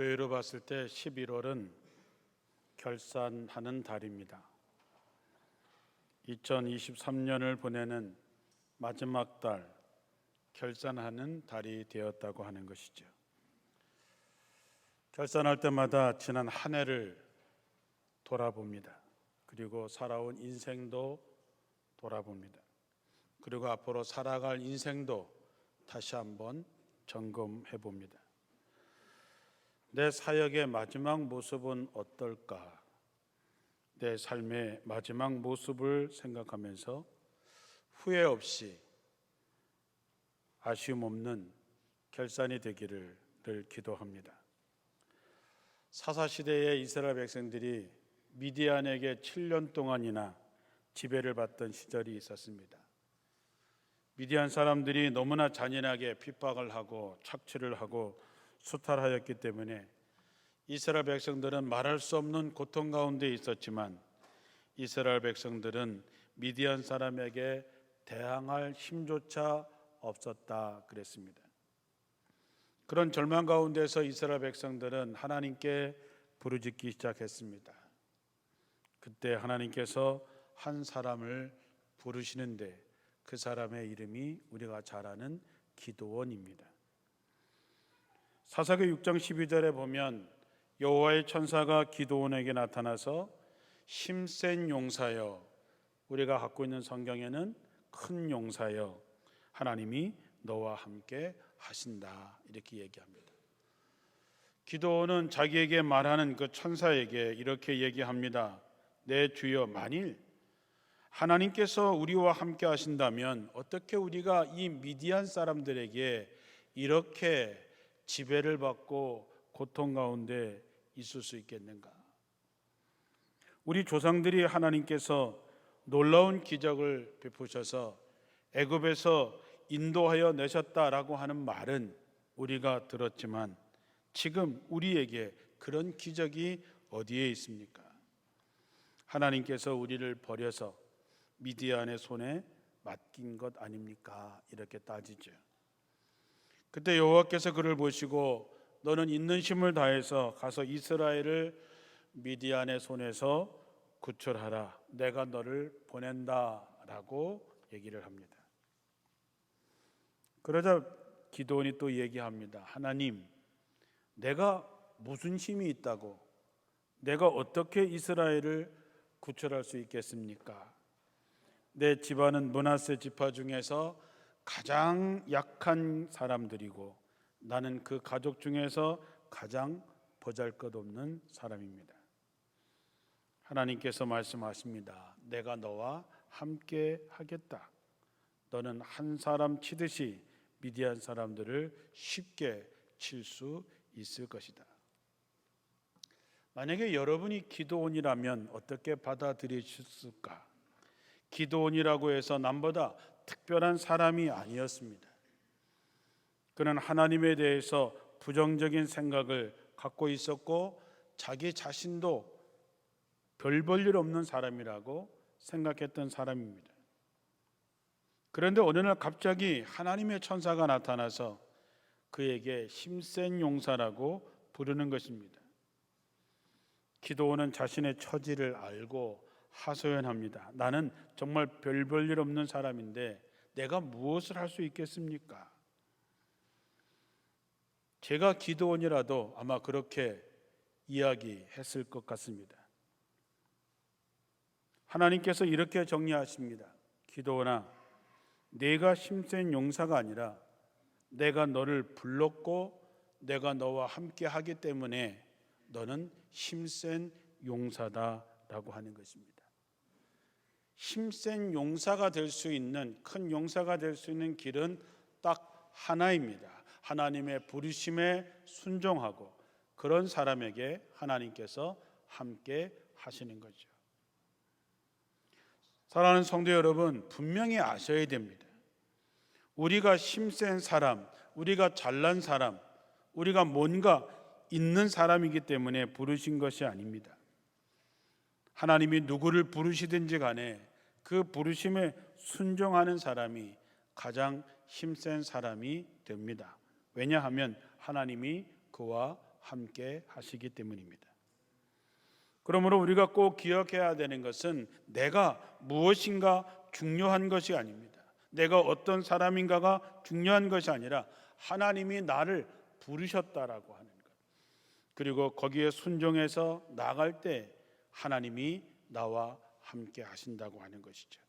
교회로 봤을 때 11월은 결산하는 달입니다. 2023년을 보내는 마지막 달, 결산하는 달이 되었다고 하는 것이죠. 결산할 때마다 지난 한 해를 돌아봅니다. 그리고 살아온 인생도 돌아봅니다. 그리고 앞으로 살아갈 인생도 다시 한번 점검해 봅니다. 내 사역의 마지막 모습은 어떨까? 내 삶의 마지막 모습을 생각하면서 후회 없이 아쉬움 없는 결산이 되기를 늘 기도합니다. 사사시대의 이스라엘 백성들이 미디안에게 7년 동안이나 지배를 받던 시절이 있었습니다. 미디안 사람들이 너무나 잔인하게 핍박을 하고 착취를 하고 수탈하였기 때문에 이스라엘 백성들은 말할 수 없는 고통 가운데 있었지만 이스라엘 백성들은 미디안 사람에게 대항할 힘조차 없었다 그랬습니다. 그런 절망 가운데서 이스라엘 백성들은 하나님께 부르짖기 시작했습니다. 그때 하나님께서 한 사람을 부르시는데 그 사람의 이름이 우리가 잘 아는 기드온입니다. 사사기 6장 12절에 보면 여호와의 천사가 기드온에게 나타나서 힘센 용사여, 우리가 갖고 있는 성경에는 큰 용사여, 하나님이 너와 함께 하신다 이렇게 얘기합니다. 기드온은 자기에게 말하는 그 천사에게 이렇게 얘기합니다. 내 주여, 만일 하나님께서 우리와 함께 하신다면 어떻게 우리가 이 미디안 사람들에게 이렇게 지배를 받고 고통 가운데 있을 수 있겠는가? 우리 조상들이 하나님께서 놀라운 기적을 베푸셔서 애굽에서 인도하여 내셨다라고 하는 말은 우리가 들었지만 지금 우리에게 그런 기적이 어디에 있습니까? 하나님께서 우리를 버려서 미디안의 손에 맡긴 것 아닙니까? 이렇게 따지죠. 그때 여호와께서 그를 보시고 너는 있는 힘을 다해서 가서 이스라엘을 미디안의 손에서 구출하라. 내가 너를 보낸다라고 얘기를 합니다. 그러자 기드온이 또 얘기합니다. 하나님, 내가 무슨 힘이 있다고 내가 어떻게 이스라엘을 구출할 수 있겠습니까? 내 집안은 므낫세 지파 중에서 가장 약한 사람들이고 나는 그 가족 중에서 가장 보잘것없는 사람입니다. 하나님께서 말씀하십니다. 내가 너와 함께 하겠다. 너는 한 사람 치듯이 미디안 사람들을 쉽게 칠 수 있을 것이다. 만약에 여러분이 기드온이라면 어떻게 받아들이셨을까? 기드온이라고 해서 남보다 특별한 사람이 아니었습니다. 그는 하나님에 대해서 부정적인 생각을 갖고 있었고 자기 자신도 별 볼 일 없는 사람이라고 생각했던 사람입니다. 그런데 어느 날 갑자기 하나님의 천사가 나타나서 그에게 힘센 용사라고 부르는 것입니다. 기드온은 자신의 처지를 알고 하소연합니다. 나는 정말 별 볼 일 없는 사람인데 내가 무엇을 할 수 있겠습니까? 제가 기드온이라도 아마 그렇게 이야기했을 것 같습니다. 하나님께서 이렇게 정리하십니다. 기드온아, 내가 힘센 용사가 아니라 내가 너를 불렀고 내가 너와 함께 하기 때문에 너는 힘센 용사다라고 하는 것입니다. 힘센 용사가 될 수 있는, 큰 용사가 될 수 있는 길은 딱 하나입니다. 하나님의 부르심에 순종하고 그런 사람에게 하나님께서 함께 하시는 거죠. 사랑하는 성도 여러분, 분명히 아셔야 됩니다. 우리가 힘센 사람, 우리가 잘난 사람, 우리가 뭔가 있는 사람이기 때문에 부르신 것이 아닙니다. 하나님이 누구를 부르시든지 간에 그 부르심에 순종하는 사람이 가장 힘센 사람이 됩니다. 왜냐하면 하나님이 그와 함께 하시기 때문입니다. 그러므로 우리가 꼭 기억해야 되는 것은 내가 무엇인가 중요한 것이 아닙니다. 내가 어떤 사람인가가 중요한 것이 아니라 하나님이 나를 부르셨다라고 하는 것, 그리고 거기에 순종해서 나갈 때 하나님이 나와 함께 하신다고 하는 것이죠.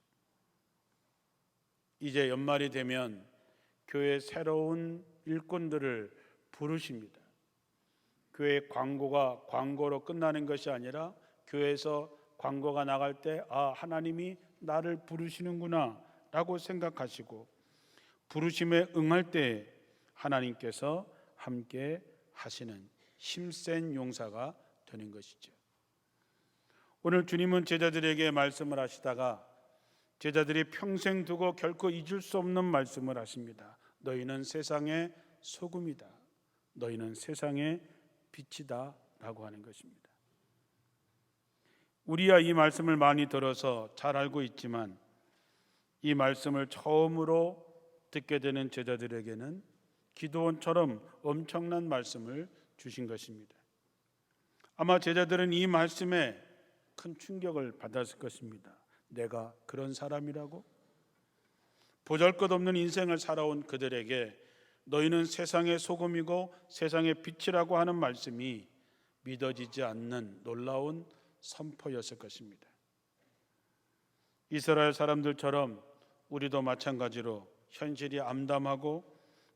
이제 연말이 되면 교회 새로운 일꾼들을 부르십니다. 교회 광고가 광고로 끝나는 것이 아니라 교회에서 광고가 나갈 때 하나님이 나를 부르시는구나 라고 생각하시고 부르심에 응할 때 하나님께서 함께 하시는 힘센 용사가 되는 것이죠. 오늘 주님은 제자들에게 말씀을 하시다가 제자들이 평생 두고 결코 잊을 수 없는 말씀을 하십니다. 너희는 세상의 소금이다. 너희는 세상의 빛이다 라고 하는 것입니다. 우리야 이 말씀을 많이 들어서 잘 알고 있지만 이 말씀을 처음으로 듣게 되는 제자들에게는 기도원처럼 엄청난 말씀을 주신 것입니다. 아마 제자들은 이 말씀에 큰 충격을 받았을 것입니다. 내가 그런 사람이라고? 보잘것없는 인생을 살아온 그들에게 너희는 세상의 소금이고 세상의 빛이라고 하는 말씀이 믿어지지 않는 놀라운 선포였을 것입니다. 이스라엘 사람들처럼 우리도 마찬가지로 현실이 암담하고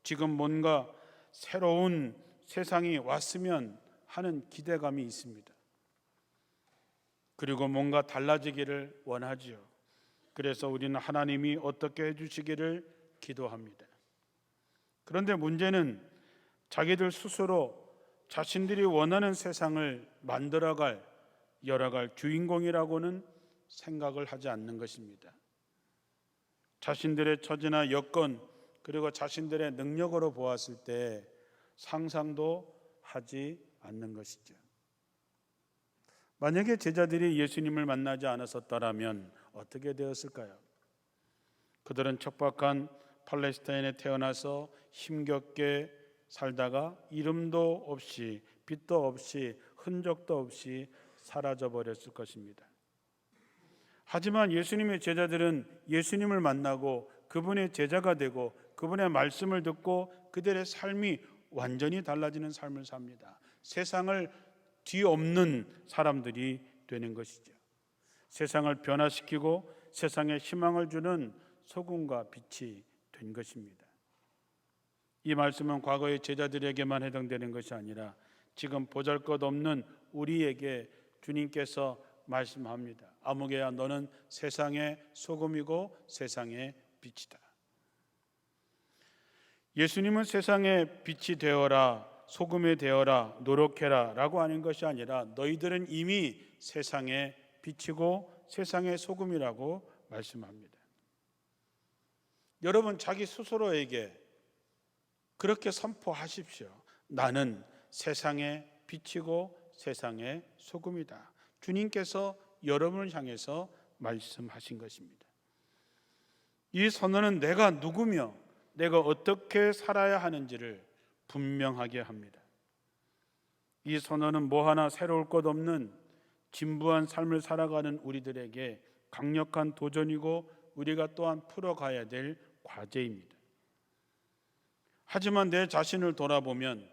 지금 뭔가 새로운 세상이 왔으면 하는 기대감이 있습니다. 그리고 뭔가 달라지기를 원하지요. 그래서 우리는 하나님이 어떻게 해주시기를 기도합니다. 그런데 문제는 자기들 스스로 자신들이 원하는 세상을 만들어갈, 열어갈 주인공이라고는 생각을 하지 않는 것입니다. 자신들의 처지나 여건 그리고 자신들의 능력으로 보았을 때 상상도 하지 않는 것이죠. 만약에 제자들이 예수님을 만나지 않았었다면 어떻게 되었을까요? 그들은 척박한 팔레스타인에 태어나서 힘겹게 살다가 이름도 없이 빛도 없이 흔적도 없이 사라져 버렸을 것입니다. 하지만 예수님의 제자들은 예수님을 만나고 그분의 제자가 되고 그분의 말씀을 듣고 그들의 삶이 완전히 달라지는 삶을 삽니다. 세상을 뒤엎는 사람들이 되는 것이죠. 세상을 변화시키고 세상에 희망을 주는 소금과 빛이 된 것입니다. 이 말씀은 과거의 제자들에게만 해당되는 것이 아니라 지금 보잘것없는 우리에게 주님께서 말씀합니다. 아무개야 너는 세상의 소금이고 세상의 빛이다. 예수님은 세상의 빛이 되어라, 소금이 되어라, 노력해라 라고 하는 것이 아니라 너희들은 이미 세상의 빛이고 세상의 소금이라고 말씀합니다. 여러분 자기 스스로에게 그렇게 선포하십시오. 나는 세상의 빛이고 세상의 소금이다. 주님께서 여러분을 향해서 말씀하신 것입니다. 이 선언은 내가 누구며 내가 어떻게 살아야 하는지를 분명하게 합니다. 이 선언은 뭐 하나 새로울 것 없는 진부한 삶을 살아가는 우리들에게 강력한 도전이고 우리가 또한 풀어가야 될 과제입니다. 하지만 내 자신을 돌아보면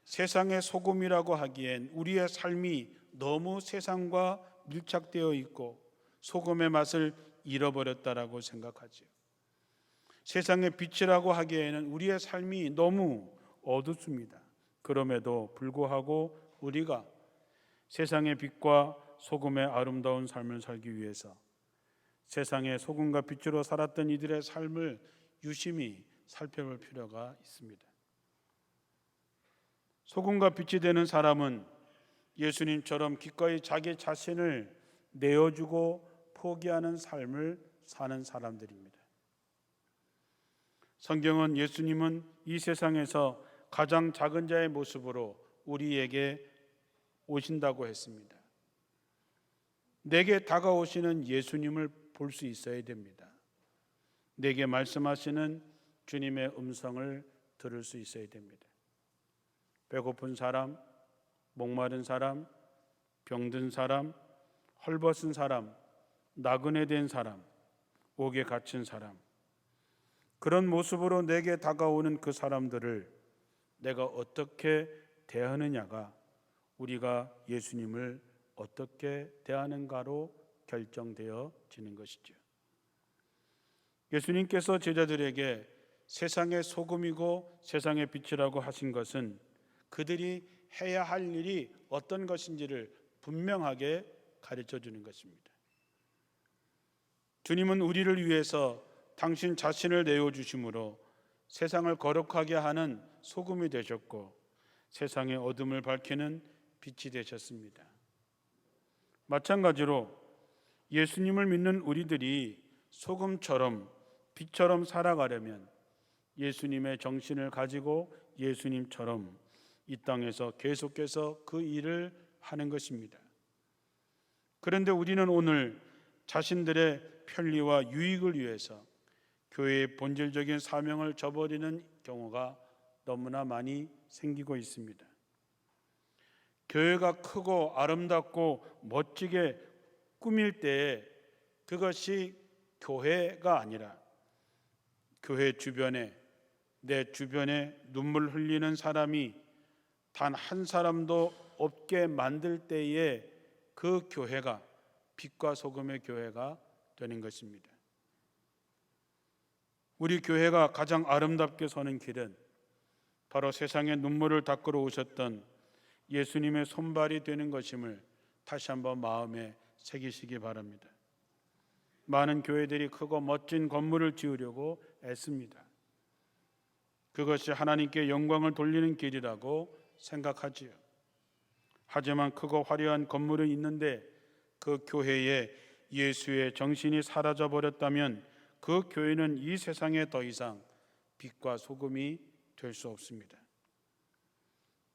세상의 소금이라고 하기엔 우리의 삶이 너무 세상과 밀착되어 있고 소금의 맛을 잃어버렸다라고 생각하죠. 세상의 빛이라고 하기에는 우리의 삶이 너무 어둡습니다. 그럼에도 불구하고 우리가 세상의 빛과 소금의 아름다운 삶을 살기 위해서 세상의 소금과 빛으로 살았던 이들의 삶을 유심히 살펴볼 필요가 있습니다. 소금과 빛이 되는 사람은 예수님처럼 기꺼이 자기 자신을 내어주고 포기하는 삶을 사는 사람들입니다. 성경은 예수님은 이 세상에서 가장 작은 자의 모습으로 우리에게 오신다고 했습니다. 내게 다가오시는 예수님을 볼 수 있어야 됩니다. 내게 말씀하시는 주님의 음성을 들을 수 있어야 됩니다. 배고픈 사람, 목마른 사람, 병든 사람, 헐벗은 사람, 나그네 된 사람, 옥에 갇힌 사람, 그런 모습으로 내게 다가오는 그 사람들을 내가 어떻게 대하느냐가 우리가 예수님을 어떻게 대하는가로 결정되어지는 것이죠. 예수님께서 제자들에게 세상의 소금이고 세상의 빛이라고 하신 것은 그들이 해야 할 일이 어떤 것인지를 분명하게 가르쳐 주는 것입니다. 주님은 우리를 위해서 당신 자신을 내어주심으로 세상을 거룩하게 하는 소금이 되셨고 세상의 어둠을 밝히는 빛이 되셨습니다. 마찬가지로 예수님을 믿는 우리들이 소금처럼 빛처럼 살아가려면 예수님의 정신을 가지고 예수님처럼 이 땅에서 계속해서 그 일을 하는 것입니다. 그런데 우리는 오늘 자신들의 편리와 유익을 위해서 교회의 본질적인 사명을 저버리는 경우가 너무나 많이 생기고 있습니다. 교회가 크고 아름답고 멋지게 꾸밀 때에 그것이 교회가 아니라 교회 주변에 내 주변에 눈물 흘리는 사람이 단 한 사람도 없게 만들 때에 그 교회가 빛과 소금의 교회가 되는 것입니다. 우리 교회가 가장 아름답게 서는 길은 바로 세상의 눈물을 닦으러 오셨던 예수님의 손발이 되는 것임을 다시 한번 마음에 새기시기 바랍니다. 많은 교회들이 크고 멋진 건물을 지으려고 애씁니다. 그것이 하나님께 영광을 돌리는 길이라고 생각하지요. 하지만 크고 화려한 건물은 있는데 그 교회에 예수의 정신이 사라져 버렸다면 그 교회는 이 세상에 더 이상 빛과 소금이 될 수 없습니다.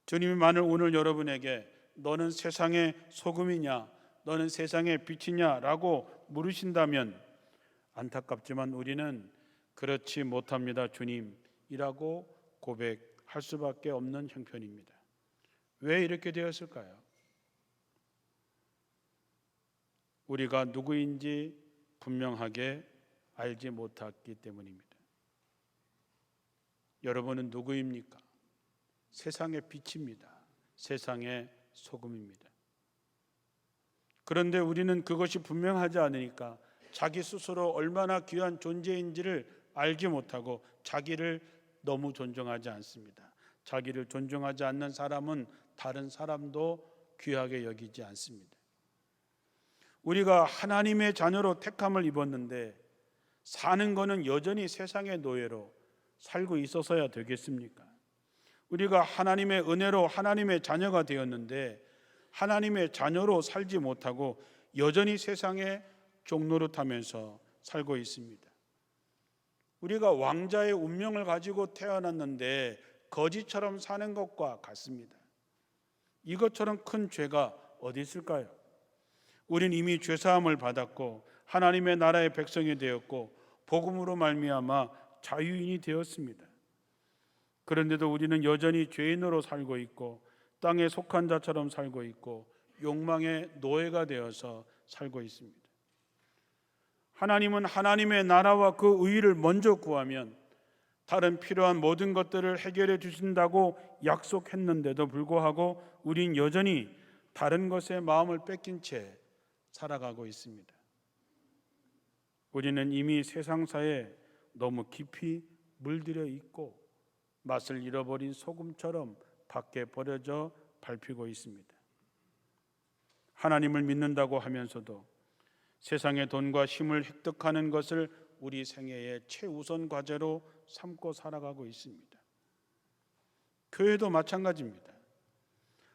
주님이 만일 오늘 여러분에게 너는 세상의 소금이냐, 너는 세상의 빛이냐 라고 물으신다면 안타깝지만 우리는 그렇지 못합니다 주님이라고 고백할 수밖에 없는 형편입니다. 왜 이렇게 되었을까요? 우리가 누구인지 분명하게 알지 못했기 때문입니다. 여러분은 누구입니까? 세상의 빛입니다. 세상의 소금입니다. 그런데 우리는 그것이 분명하지 않으니까 자기 스스로 얼마나 귀한 존재인지를 알지 못하고 자기를 너무 존중하지 않습니다. 자기를 존중하지 않는 사람은 다른 사람도 귀하게 여기지 않습니다. 우리가 하나님의 자녀로 택함을 입었는데 사는 것은 여전히 세상의 노예로 살고 있어서야 되겠습니까? 우리가 하나님의 은혜로 하나님의 자녀가 되었는데 하나님의 자녀로 살지 못하고 여전히 세상의 종노릇하면서 살고 있습니다. 우리가 왕자의 운명을 가지고 태어났는데 거지처럼 사는 것과 같습니다. 이것처럼 큰 죄가 어디 있을까요? 우린 이미 죄사함을 받았고 하나님의 나라의 백성이 되었고 복음으로 말미암아 자유인이 되었습니다. 그런데도 우리는 여전히 죄인으로 살고 있고 땅에 속한 자처럼 살고 있고 욕망의 노예가 되어서 살고 있습니다. 하나님은 하나님의 나라와 그 의의를 먼저 구하면 다른 필요한 모든 것들을 해결해 주신다고 약속했는데도 불구하고 우린 여전히 다른 것에 마음을 뺏긴 채 살아가고 있습니다. 우리는 이미 세상사에 너무 깊이 물들여 있고 맛을 잃어버린 소금처럼 밖에 버려져 밟히고 있습니다. 하나님을 믿는다고 하면서도 세상의 돈과 힘을 획득하는 것을 우리 생애의 최우선 과제로 삼고 살아가고 있습니다. 교회도 마찬가지입니다.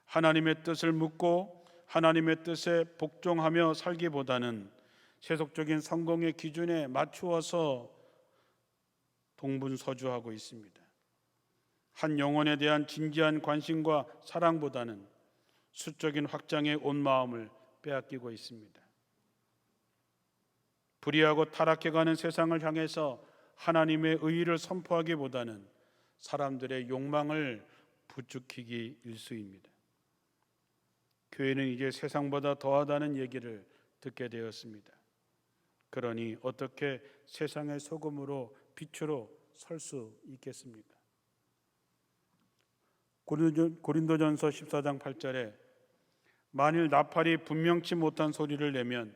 하나님의 뜻을 묻고 하나님의 뜻에 복종하며 살기보다는 세속적인 성공의 기준에 맞추어서 동분서주하고 있습니다. 한 영혼에 대한 진지한 관심과 사랑보다는 수적인 확장에 온 마음을 빼앗기고 있습니다. 불의하고 타락해가는 세상을 향해서 하나님의 의의를 선포하기보다는 사람들의 욕망을 부추기기 일쑤입니다. 교회는 이제 세상보다 더하다는 얘기를 듣게 되었습니다. 그러니 어떻게 세상의 소금으로 빛으로 설 수 있겠습니까? 고린도전서 14장 8절에 만일 나팔이 분명치 못한 소리를 내면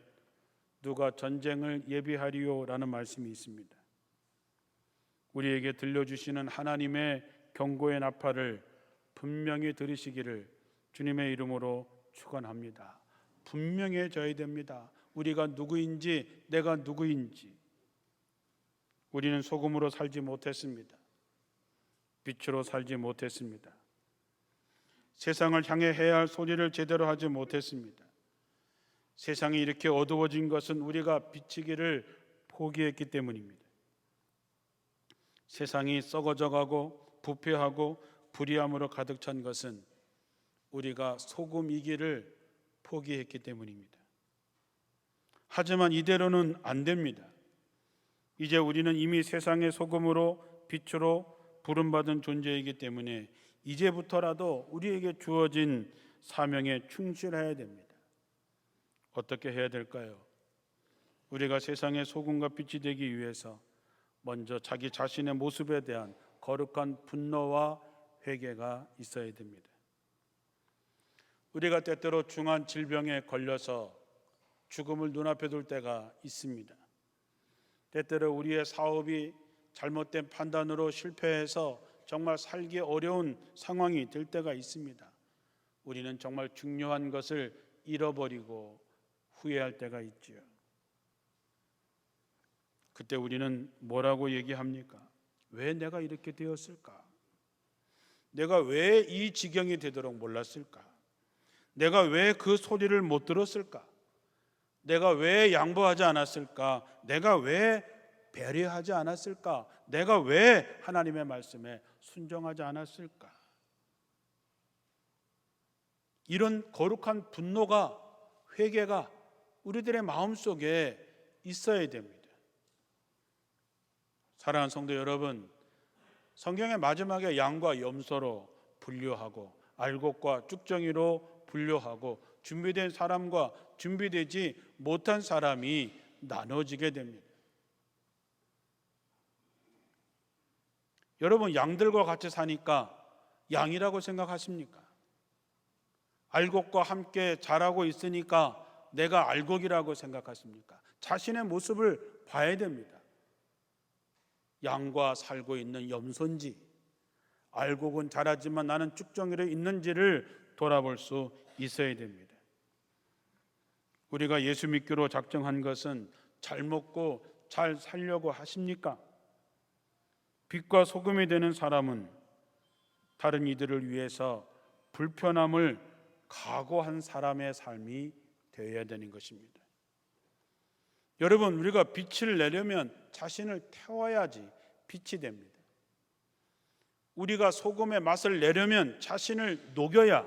누가 전쟁을 예비하리요라는 말씀이 있습니다. 우리에게 들려주시는 하나님의 경고의 나팔을 분명히 들으시기를 주님의 이름으로 축원합니다. 분명해져야 됩니다. 우리가 누구인지, 내가 누구인지. 우리는 소금으로 살지 못했습니다. 빛으로 살지 못했습니다. 세상을 향해 해야 할 소리를 제대로 하지 못했습니다. 세상이 이렇게 어두워진 것은 우리가 비치기를 포기했기 때문입니다. 세상이 썩어져가고 부패하고 불의함으로 가득 찬 것은 우리가 소금이기를 포기했기 때문입니다. 하지만 이대로는 안 됩니다. 이제 우리는 이미 세상의 소금으로 빛으로 부름받은 존재이기 때문에 이제부터라도 우리에게 주어진 사명에 충실해야 됩니다. 어떻게 해야 될까요? 우리가 세상의 소금과 빛이 되기 위해서 먼저 자기 자신의 모습에 대한 거룩한 분노와 회개가 있어야 됩니다. 우리가 때때로 중한 질병에 걸려서 죽음을 눈앞에 둘 때가 있습니다. 때때로 우리의 사업이 잘못된 판단으로 실패해서 정말 살기 어려운 상황이 될 때가 있습니다. 우리는 정말 중요한 것을 잃어버리고 후회할 때가 있지요. 그때 우리는 뭐라고 얘기합니까? 왜 내가 이렇게 되었을까? 내가 왜 이 지경이 되도록 몰랐을까? 내가 왜 그 소리를 못 들었을까? 내가 왜 양보하지 않았을까? 내가 왜 배려하지 않았을까? 내가 왜 하나님의 말씀에 순종하지 않았을까? 이런 거룩한 분노가, 회개가 우리들의 마음속에 있어야 됩니다. 사랑하는 성도 여러분, 성경의 마지막에 양과 염소로 분류하고 알곡과 쭉정이로 분류하고 준비된 사람과 준비되지 못한 사람이 나눠지게 됩니다. 여러분, 양들과 같이 사니까 양이라고 생각하십니까? 알곡과 함께 자라고 있으니까 내가 알곡이라고 생각하십니까? 자신의 모습을 봐야 됩니다. 양과 살고 있는 염소인지, 알곡은 자라지만 나는 쭉정이로 있는지를 돌아볼 수 있어야 됩니다. 우리가 예수 믿기로 작정한 것은 잘 먹고 잘 살려고 하십니까? 빛과 소금이 되는 사람은 다른 이들을 위해서 불편함을 각오한 사람의 삶이 되어야 되는 것입니다. 여러분, 우리가 빛을 내려면 자신을 태워야지 빛이 됩니다. 우리가 소금의 맛을 내려면 자신을 녹여야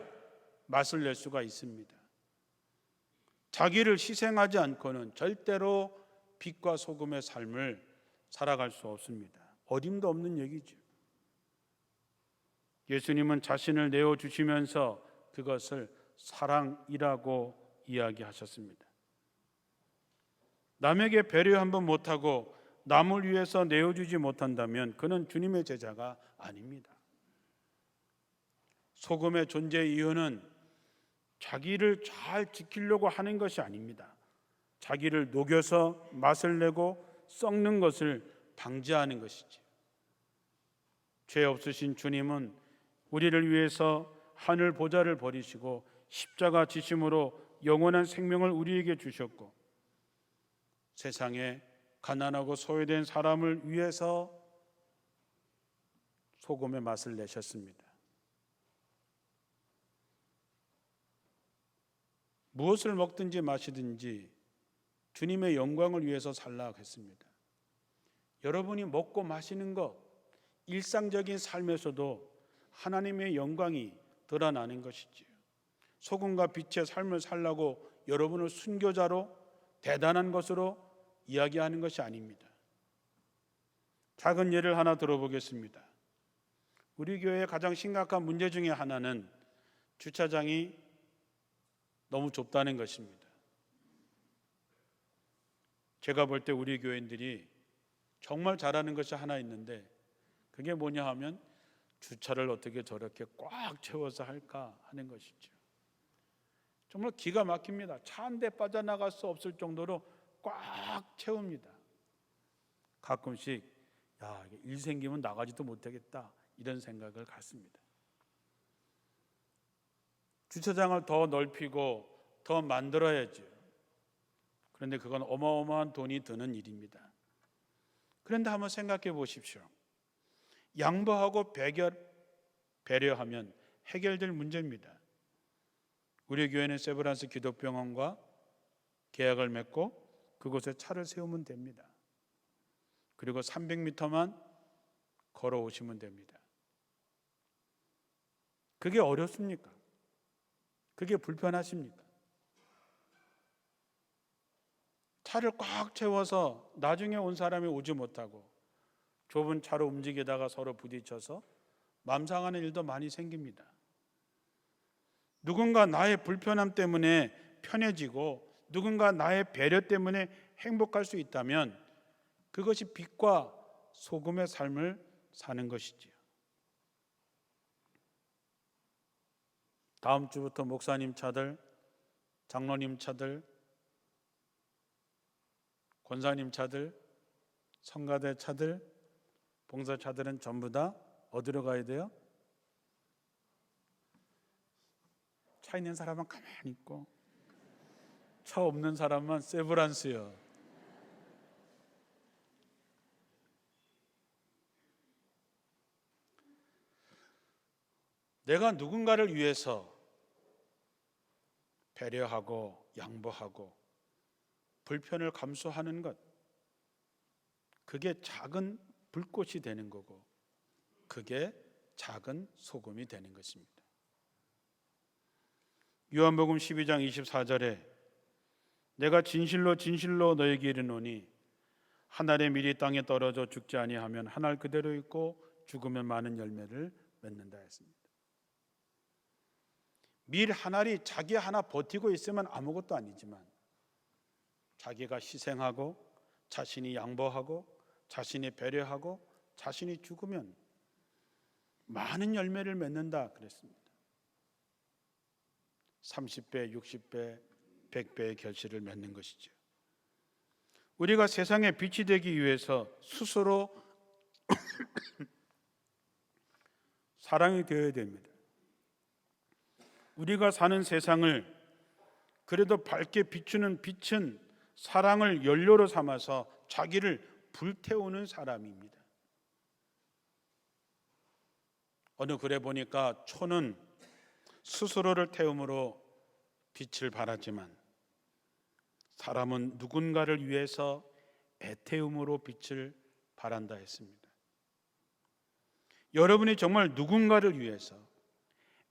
맛을 낼 수가 있습니다. 자기를 희생하지 않고는 절대로 빛과 소금의 삶을 살아갈 수 없습니다. 어림도 없는 얘기죠. 예수님은 자신을 내어주시면서 그것을 사랑이라고 이야기하셨습니다. 남에게 배려 한번 못하고 남을 위해서 내어주지 못한다면 그는 주님의 제자가 아닙니다. 소금의 존재 이유는 자기를 잘 지키려고 하는 것이 아닙니다. 자기를 녹여서 맛을 내고 썩는 것을 방지하는 것이지. 죄 없으신 주님은 우리를 위해서 하늘 보좌를 버리시고 십자가 지심으로 영원한 생명을 우리에게 주셨고 세상에 가난하고 소외된 사람을 위해서 소금의 맛을 내셨습니다. 무엇을 먹든지 마시든지 주님의 영광을 위해서 살라 했습니다. 여러분이 먹고 마시는 것, 일상적인 삶에서도 하나님의 영광이 드러나는 것이지요. 소금과 빛의 삶을 살라고 여러분을 순교자로 대단한 것으로 이야기하는 것이 아닙니다. 작은 예를 하나 들어보겠습니다. 우리 교회의 가장 심각한 문제 중에 하나는 주차장이 너무 좁다는 것입니다. 제가 볼 때 우리 교인들이 정말 잘하는 것이 하나 있는데 그게 뭐냐 하면 주차를 어떻게 저렇게 꽉 채워서 할까 하는 것이죠. 정말 기가 막힙니다. 차 한 대 빠져나갈 수 없을 정도로 꽉 채웁니다. 가끔씩 일 생기면 나가지도 못하겠다 이런 생각을 갖습니다. 주차장을 더 넓히고 더 만들어야죠. 그런데 그건 어마어마한 돈이 드는 일입니다. 그런데 한번 생각해 보십시오. 양보하고 배려하면 해결될 문제입니다. 우리 교회는 세브란스 기독병원과 계약을 맺고 그곳에 차를 세우면 됩니다. 그리고 300m만 걸어오시면 됩니다. 그게 어렵습니까? 그게 불편하십니까? 차를 꽉 채워서 나중에 온 사람이 오지 못하고 좁은 차로 움직이다가 서로 부딪혀서 맘 상하는 일도 많이 생깁니다. 누군가 나의 불편함 때문에 편해지고 누군가 나의 배려 때문에 행복할 수 있다면 그것이 빛과 소금의 삶을 사는 것이지요. 다음 주부터 목사님 차들, 장로님 차들, 권사님 차들, 성가대 차들, 봉사차들은 전부 다 어디로 가야 돼요? 차 있는 사람은 가만히 있고 차 없는 사람만 세브란스요. 내가 누군가를 위해서 배려하고 양보하고 불편을 감수하는 것, 그게 작은 불꽃이 되는 거고 그게 작은 소금이 되는 것입니다. 요한복음 12장 24절에 내가 진실로 진실로 너에게 이르노니 한 알의 밀이 땅에 떨어져 죽지 아니하면 한 알 그대로 있고 죽으면 많은 열매를 맺는다 했습니다. 밀 한 알이 자기 하나 버티고 있으면 아무것도 아니지만 자기가 희생하고 자신이 양보하고 자신이 배려하고 자신이 죽으면 많은 열매를 맺는다 그랬습니다. 30배, 60배, 100배의 결실을 맺는 것이죠. 우리가 세상에 빛이 되기 위해서 스스로 사랑이 되어야 됩니다. 우리가 사는 세상을 그래도 밝게 비추는 빛은 사랑을 연료로 삼아서 자기를 불태우는 사람입니다. 어느 글에 보니까 초는 스스로를 태움으로 빛을 발하지만 사람은 누군가를 위해서 애태움으로 빛을 발한다 했습니다. 여러분이 정말 누군가를 위해서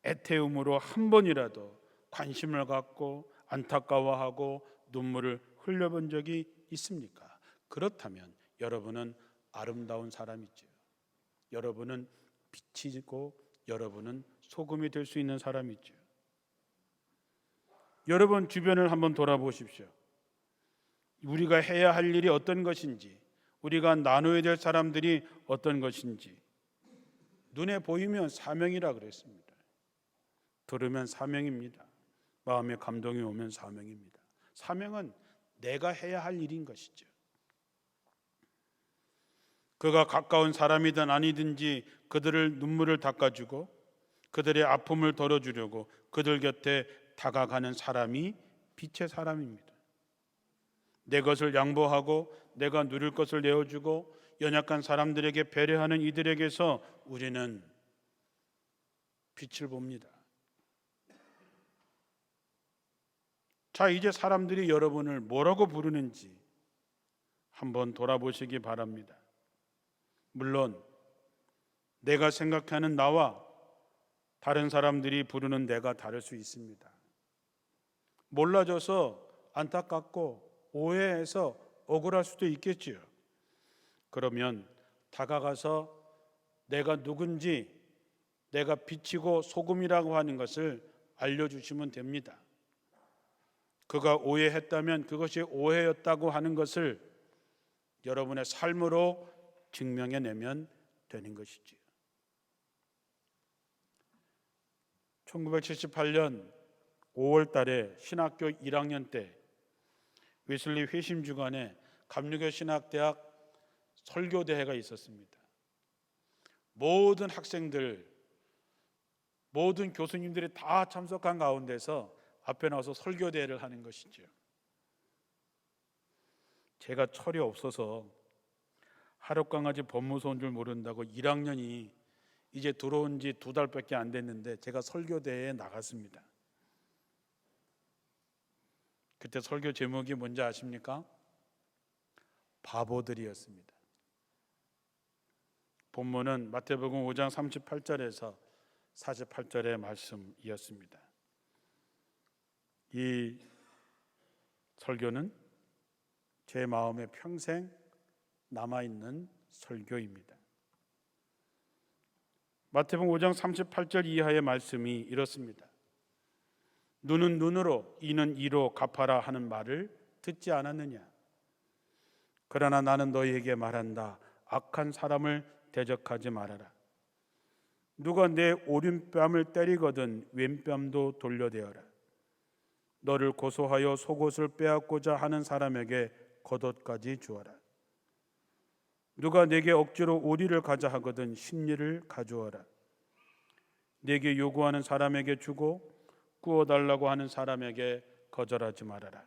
애태움으로 한 번이라도 관심을 갖고 안타까워하고 눈물을 흘려본 적이 있습니까? 그렇다면 여러분은 아름다운 사람이죠. 여러분은 빛이고 여러분은 소금이 될 수 있는 사람이죠. 여러분 주변을 한번 돌아보십시오. 우리가 해야 할 일이 어떤 것인지, 우리가 나눠야 될 사람들이 어떤 것인지 눈에 보이면 사명이라 그랬습니다. 들으면 사명입니다. 마음에 감동이 오면 사명입니다. 사명은 내가 해야 할 일인 것이죠. 그가 가까운 사람이든 아니든지 그들을 눈물을 닦아주고 그들의 아픔을 덜어주려고 그들 곁에 다가가는 사람이 빛의 사람입니다. 내 것을 양보하고 내가 누릴 것을 내어주고 연약한 사람들에게 배려하는 이들에게서 우리는 빛을 봅니다. 자, 이제 사람들이 여러분을 뭐라고 부르는지 한번 돌아보시기 바랍니다. 물론 내가 생각하는 나와 다른 사람들이 부르는 내가 다를 수 있습니다. 몰라줘서 안타깝고 오해해서 억울할 수도 있겠지요. 그러면 다가가서 내가 누군지, 내가 빛이고 소금이라고 하는 것을 알려주시면 됩니다. 그가 오해했다면 그것이 오해였다고 하는 것을 여러분의 삶으로 증명해내면 되는 것이지요. 1978년 5월 달에 신학교 1학년 때 웨슬리 회심 주간에 감리교 신학대학 설교대회가 있었습니다. 모든 학생들, 모든 교수님들이 다 참석한 가운데서 앞에 나와서 설교대회를 하는 것이죠. 제가 철이 없어서 하룻강아지 법무서인 줄 모른다고 1학년이 이제 들어온 지 2달밖에 안 됐는데 제가 설교대회에 나갔습니다. 그때 설교 제목이 뭔지 아십니까? 바보들이었습니다. 본문은 마태복음 5장 38절에서 48절의 말씀이었습니다. 이 설교는 제 마음에 평생 남아있는 설교입니다. 마태복음 5장 38절 이하의 말씀이 이렇습니다. 눈은 눈으로 이는 이로 갚아라 하는 말을 듣지 않았느냐? 그러나 나는 너희에게 말한다. 악한 사람을 대적하지 말아라. 누가 내 오른뺨을 때리거든 왼뺨도 돌려대어라. 너를 고소하여 속옷을 빼앗고자 하는 사람에게 겉옷까지 주어라. 누가 내게 억지로 오리를 가자 하거든 신리를 가져오라. 내게 요구하는 사람에게 주고 구워달라고 하는 사람에게 거절하지 말아라.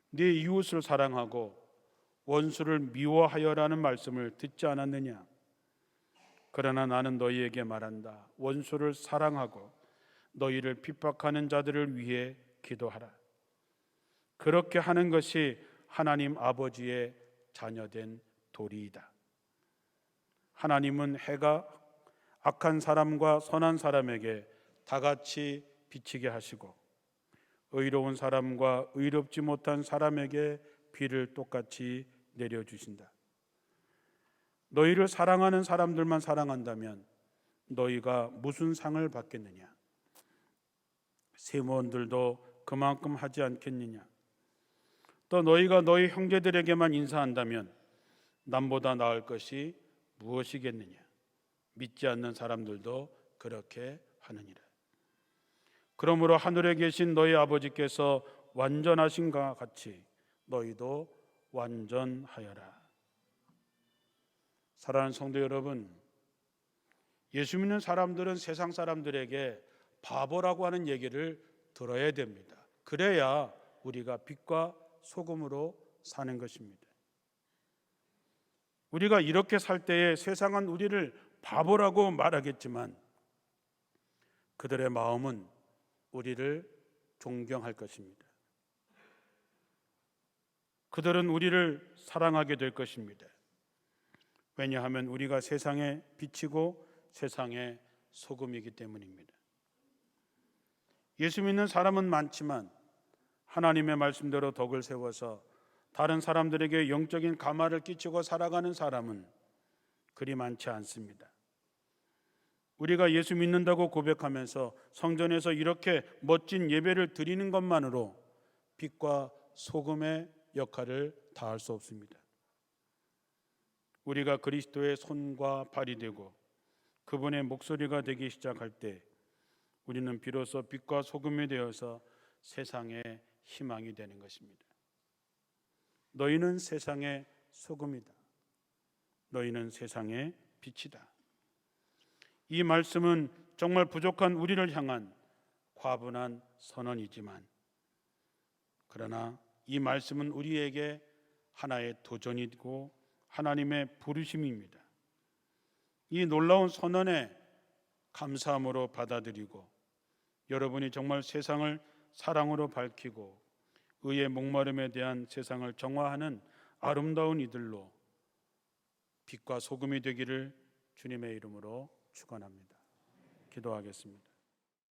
네 이웃을 사랑하고 원수를 미워하여라는 말씀을 듣지 않았느냐? 그러나 나는 너희에게 말한다. 원수를 사랑하고 너희를 핍박하는 자들을 위해 기도하라. 그렇게 하는 것이 하나님 아버지의 자녀된 도리이다. 하나님은 해가 악한 사람과 선한 사람에게 다 같이 비치게 하시고 의로운 사람과 의롭지 못한 사람에게 비를 똑같이 내려주신다. 너희를 사랑하는 사람들만 사랑한다면 너희가 무슨 상을 받겠느냐? 세무원들도 그만큼 하지 않겠느냐? 또 너희가 너희 형제들에게만 인사한다면 남보다 나을 것이 무엇이겠느냐? 믿지 않는 사람들도 그렇게 하느니라. 그러므로 하늘에 계신 너희 아버지께서 완전하신 것 같이 너희도 완전하여라. 사랑하는 성도 여러분, 예수 믿는 사람들은 세상 사람들에게 바보라고 하는 얘기를 들어야 됩니다. 그래야 우리가 빛과 소금으로 사는 것입니다. 우리가 이렇게 살 때에 세상은 우리를 바보라고 말하겠지만 그들의 마음은 우리를 존경할 것입니다. 그들은 우리를 사랑하게 될 것입니다. 왜냐하면 우리가 세상에 빛이고 세상의 소금이기 때문입니다. 예수 믿는 사람은 많지만 하나님의 말씀대로 덕을 세워서 다른 사람들에게 영적인 감화를 끼치고 살아가는 사람은 그리 많지 않습니다. 우리가 예수 믿는다고 고백하면서 성전에서 이렇게 멋진 예배를 드리는 것만으로 빛과 소금의 역할을 다할 수 없습니다. 우리가 그리스도의 손과 발이 되고 그분의 목소리가 되기 시작할 때 우리는 비로소 빛과 소금이 되어서 세상의 희망이 되는 것입니다. 너희는 세상의 소금이다. 너희는 세상의 빛이다. 이 말씀은 정말 부족한 우리를 향한 과분한 선언이지만 그러나 이 말씀은 우리에게 하나의 도전이고 하나님의 부르심입니다. 이 놀라운 선언에 감사함으로 받아들이고 여러분이 정말 세상을 사랑으로 밝히고 의의 목마름에 대한 세상을 정화하는 아름다운 이들로 빛과 소금이 되기를 주님의 이름으로 축원합니다. 기도하겠습니다.